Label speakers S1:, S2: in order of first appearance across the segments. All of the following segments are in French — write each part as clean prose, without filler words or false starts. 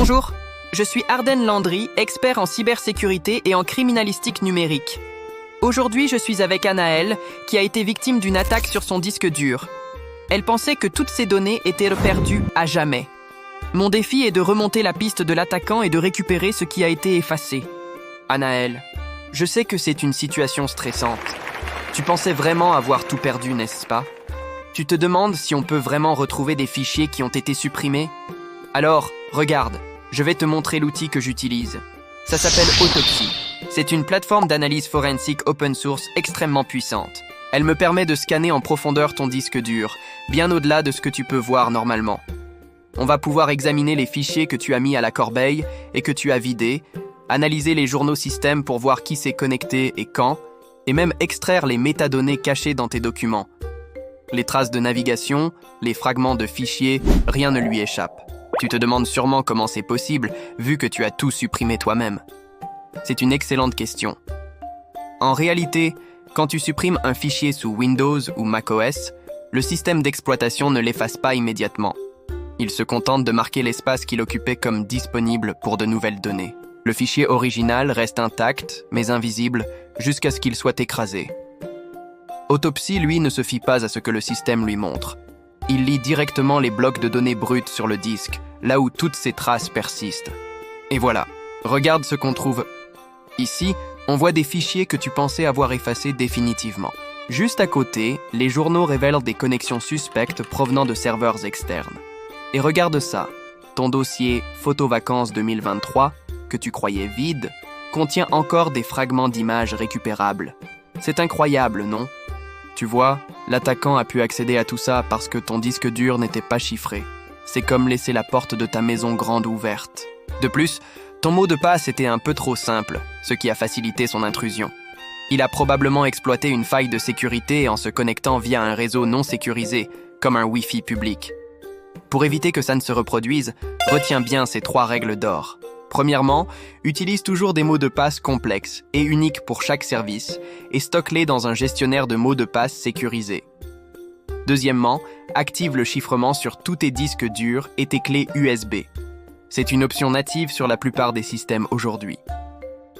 S1: Bonjour, je suis Arden Landry, expert en cybersécurité et en criminalistique numérique. Aujourd'hui, je suis avec Anaëlle, qui a été victime d'une attaque sur son disque dur. Elle pensait que toutes ses données étaient perdues à jamais. Mon défi est de remonter la piste de l'attaquant et de récupérer ce qui a été effacé. Anaëlle, je sais que c'est une situation stressante. Tu pensais vraiment avoir tout perdu, n'est-ce pas? Tu te demandes si on peut vraiment retrouver des fichiers qui ont été supprimés? Alors, regarde, je vais te montrer l'outil que j'utilise. Ça s'appelle Autopsy. C'est une plateforme d'analyse forensique open source extrêmement puissante. Elle me permet de scanner en profondeur ton disque dur, bien au-delà de ce que tu peux voir normalement. On va pouvoir examiner les fichiers que tu as mis à la corbeille et que tu as vidés, analyser les journaux système pour voir qui s'est connecté et quand, et même extraire les métadonnées cachées dans tes documents. Les traces de navigation, les fragments de fichiers, rien ne lui échappe. Tu te demandes sûrement comment c'est possible, vu que tu as tout supprimé toi-même. C'est une excellente question. En réalité, quand tu supprimes un fichier sous Windows ou macOS, le système d'exploitation ne l'efface pas immédiatement. Il se contente de marquer l'espace qu'il occupait comme disponible pour de nouvelles données. Le fichier original reste intact, mais invisible, jusqu'à ce qu'il soit écrasé. Autopsy, lui, ne se fie pas à ce que le système lui montre. Il lit directement les blocs de données brutes sur le disque, là où toutes ces traces persistent. Et voilà, regarde ce qu'on trouve. Ici, on voit des fichiers que tu pensais avoir effacés définitivement. Juste à côté, les journaux révèlent des connexions suspectes provenant de serveurs externes. Et regarde ça, ton dossier Photo-Vacances 2023, que tu croyais vide, contient encore des fragments d'images récupérables. C'est incroyable, non? Tu vois, l'attaquant a pu accéder à tout ça parce que ton disque dur n'était pas chiffré. C'est comme laisser la porte de ta maison grande ouverte. De plus, ton mot de passe était un peu trop simple, ce qui a facilité son intrusion. Il a probablement exploité une faille de sécurité en se connectant via un réseau non sécurisé, comme un Wi-Fi public. Pour éviter que ça ne se reproduise, retiens bien ces 3 règles d'or. Premièrement, utilise toujours des mots de passe complexes et uniques pour chaque service et stocke-les dans un gestionnaire de mots de passe sécurisé. Deuxièmement, active le chiffrement sur tous tes disques durs et tes clés USB. C'est une option native sur la plupart des systèmes aujourd'hui.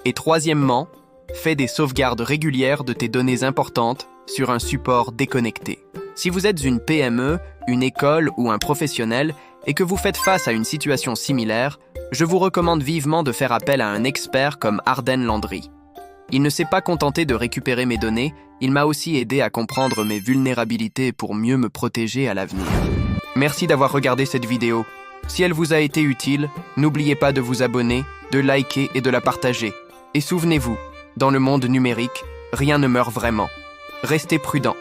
S1: Et troisièmement, fais des sauvegardes régulières de tes données importantes sur un support déconnecté. Si vous êtes une PME, une école ou un professionnel et que vous faites face à une situation similaire, je vous recommande vivement de faire appel à un expert comme Arden Landry. Il ne s'est pas contenté de récupérer mes données, il m'a aussi aidé à comprendre mes vulnérabilités pour mieux me protéger à l'avenir. Merci d'avoir regardé cette vidéo. Si elle vous a été utile, n'oubliez pas de vous abonner, de liker et de la partager. Et souvenez-vous, dans le monde numérique, rien ne meurt vraiment. Restez prudents.